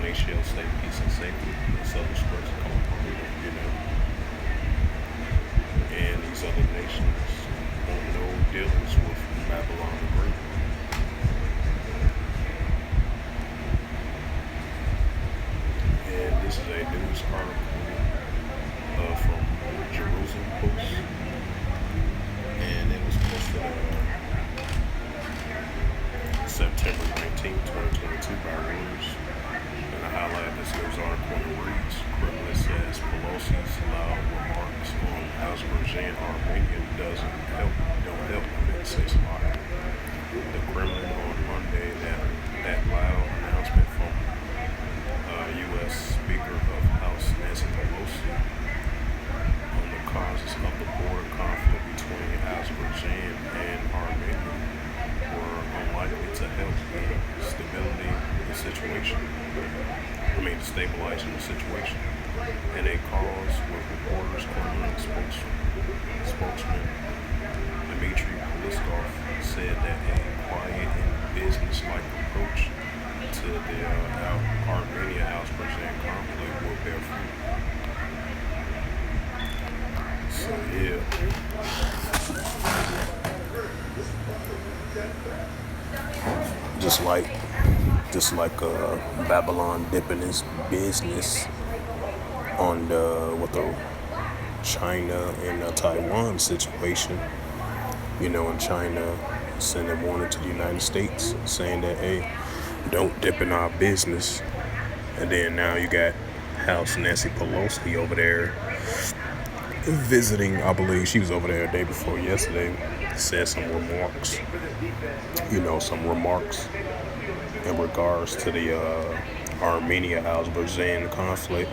they shall say peace and safety, the southern skirts come upon them. And these other nations want no dealings with Babylon the Great. And this is a news article from Jerusalem Post, and it was posted September 19, 2022 by Reuters. And I highlight this news article and it reads, Kremlin says Pelosi's loud remarks on Azerbaijan-Armenia don't help amid ceasefire. The Kremlin on Monday that loud announcement from U.S. Speaker of House Nancy Pelosi on the causes of the border conflict between Azerbaijan and Armenia were unlikely to help stabilizing the situation. In a cause with reporters, Kremlin spokesman Dmitry Peskov said that a quiet and business-like approach to the Armenia-Azerbaijan conflict will bear fruit. So yeah. Just like Babylon dipping his business on with the China and Taiwan situation. And China sending warning to the United States saying that, hey, don't dip in our business. And then now you got House Nancy Pelosi over there visiting. I believe she was over there the day before yesterday. Said some remarks in regards to the Armenia-Azerbaijan conflict,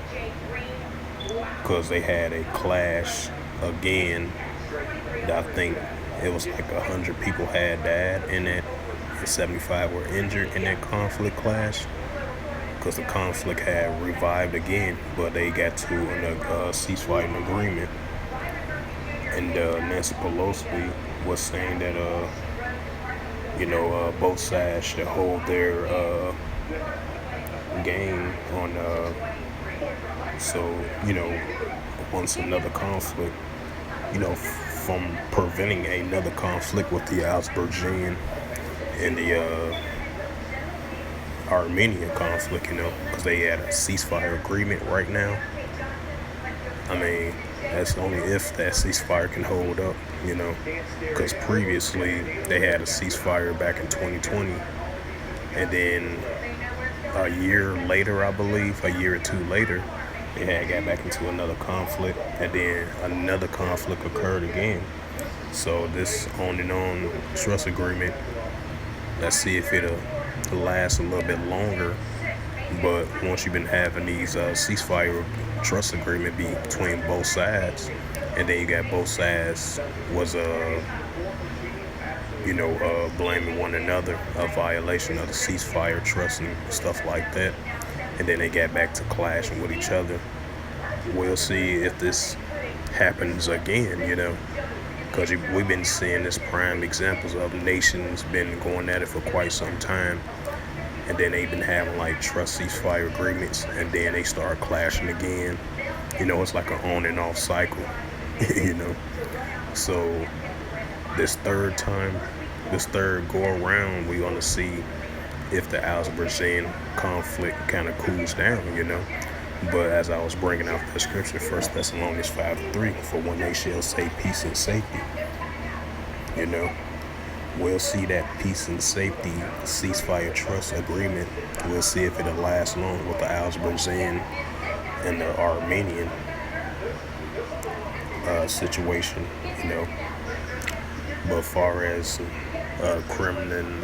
because they had a clash again. I think it was like 100 people had died in it, and 75 were injured in that conflict clash, because the conflict had revived again, but they got to a ceasefire agreement. And Nancy Pelosi was saying that both sides should hold their game on once another conflict, from preventing another conflict with the Azerbaijan and the Armenian conflict, because they had a ceasefire agreement right now. I mean, that's only if that ceasefire can hold up, because previously they had a ceasefire back in 2020, and then a year later, I believe, a year or two later, they had got back into another conflict, and then another conflict occurred again. So this on and on trust agreement, let's see if it'll last a little bit longer. But once you've been having these ceasefire trust agreement between both sides, and then you got both sides was blaming one another, a violation of the ceasefire trust and stuff like that, and then they got back to clashing with each other. We'll see if this happens again, because we've been seeing this prime examples of nations been going at it for quite some time, and then they've been having like trust ceasefire agreements, and then they start clashing again. It's like an on and off cycle. So this third go around, we're gonna see if the Azerbaijan conflict kind of cools down, But as I was bringing out the scripture, 1 Thessalonians 5:3, for when they shall say peace and safety, we'll see that peace and safety ceasefire trust agreement. We'll see if it'll last long with the Azerbaijan and the Armenian situation, But far as Kremlin,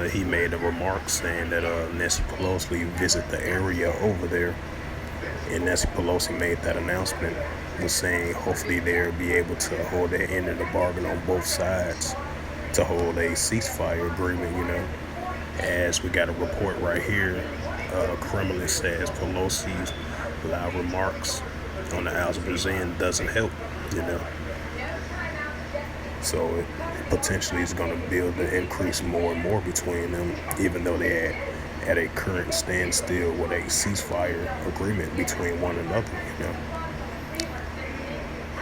he made a remark saying that Nancy Pelosi visit the area over there, and Nancy Pelosi made that announcement, was saying hopefully they'll be able to hold their end of the bargain on both sides to hold a ceasefire agreement, As we got a report right here, Kremlin says Pelosi's loud remarks on the Azerbaijan doesn't help, So it potentially is going to build the increase more and more between them, even though they had at a current standstill with a ceasefire agreement between one another, you know.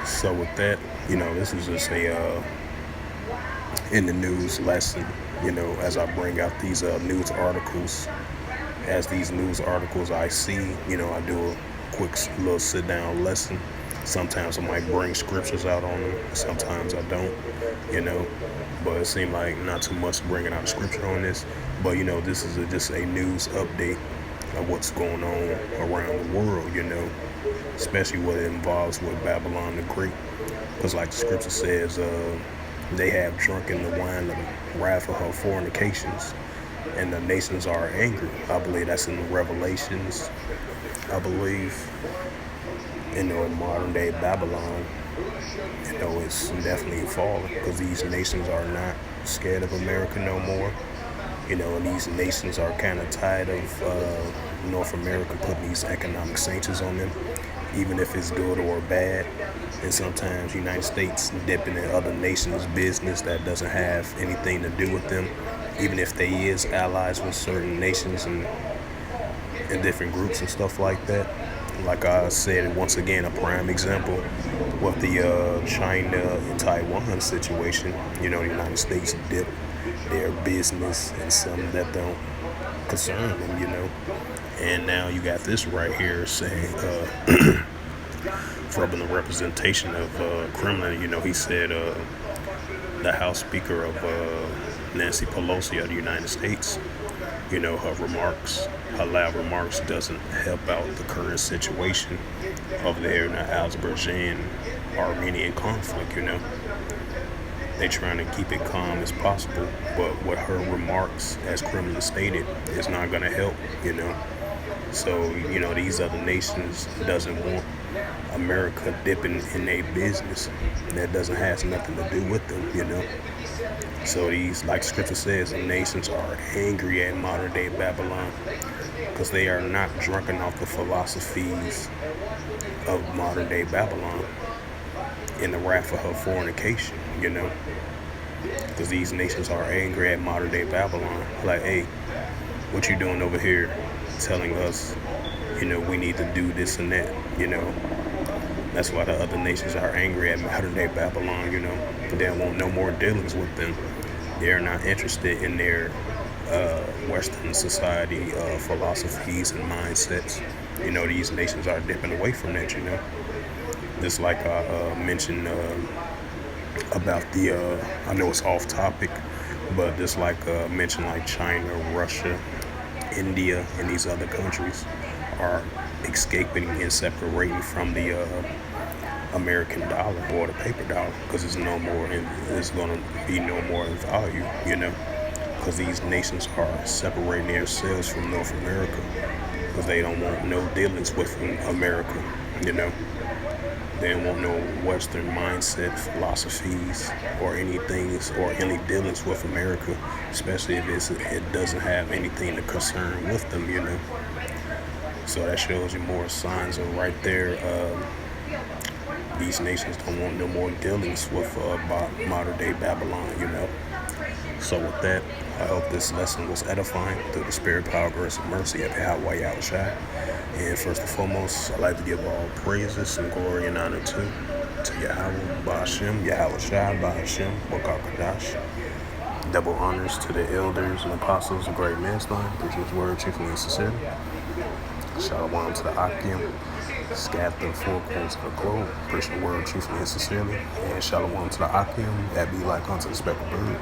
So with that, you know, this is just a in the news lesson, you know, as I bring out these news articles. As these news articles I see, you know, I do a quick little sit down lesson. Sometimes I might bring scriptures out on them, sometimes I don't, you know, but it seemed like not too much bringing out a scripture on this. But, you know, this is just a news update of what's going on around the world, you know, especially what it involves with Babylon the Great. Because like the scripture says, they have drunken the wine of the wrath of her fornications, and the nations are angry. I believe that's in Revelations. I believe, you know, in modern day Babylon, you know, it's definitely falling because these nations are not scared of America no more. You know, and these nations are kind of tired of North America putting these economic sanctions on them, even if it's good or bad. And sometimes the United States dipping in other nations' business that doesn't have anything to do with them, even if they is allies with certain nations and different groups and stuff like that. Like I said, once again, a prime example with the China and Taiwan situation. You know, the United States dipped their business and some that don't concern them, you know. And now you got this right here saying, from the representation of Kremlin, you know, he said the House Speaker of Nancy Pelosi of the United States, you know, her loud remarks doesn't help out the current situation over there in the Azerbaijan-Armenian conflict, you know. They're trying to keep it calm as possible, but what her remarks, as Kremlin stated, is not going to help, you know. So, you know, these other nations doesn't want America dipping in their business. That doesn't have nothing to do with them, you know. So these, like scripture says, the nations are angry at modern day Babylon because they are not drunken off the philosophies of modern day Babylon in the wrath of her fornication, you know. Because these nations are angry at modern day Babylon. Like, hey, what you doing over here telling us, you know, we need to do this and that, you know. That's why the other nations are angry at modern day Babylon, you know. They don't want no more dealings with them. They're not interested in their Western society philosophies and mindsets. You know, these nations are dipping away from that, you know. Just like I mentioned about the, I know it's off topic, but just like mentioned like China, Russia, India, and these other countries are escaping and separating from the American dollar or the paper dollar because it's no more, and it's going to be no more in value, you know, because these nations are separating themselves from North America because they don't want no dealings with America, you know. They don't want no Western mindset, philosophies, or anything, or any dealings with America, especially if it doesn't have anything to concern with them, you know. So that shows you more signs of right there. These nations don't want no more dealings with modern day Babylon, you know. So with that, I hope this lesson was edifying through the spirit, power, grace, and mercy of Yahweh Yahushua. And first and foremost, I'd like to give all praises and glory and honor to Yahweh, Ba'ashem, Yahushua, Ba'ashem, Wakakadash. Double honors to the elders and apostles of great men's line, preaching his word chiefly and sincerely. Shalom to the Akim, scattered the four corners of the globe, preaching the word chiefly and sincerely. And shalom to the Akim, that be like unto the speckled bird,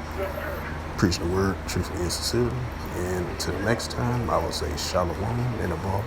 preaching the word truthfully and sincerely. And until next time, I will say shalom and above.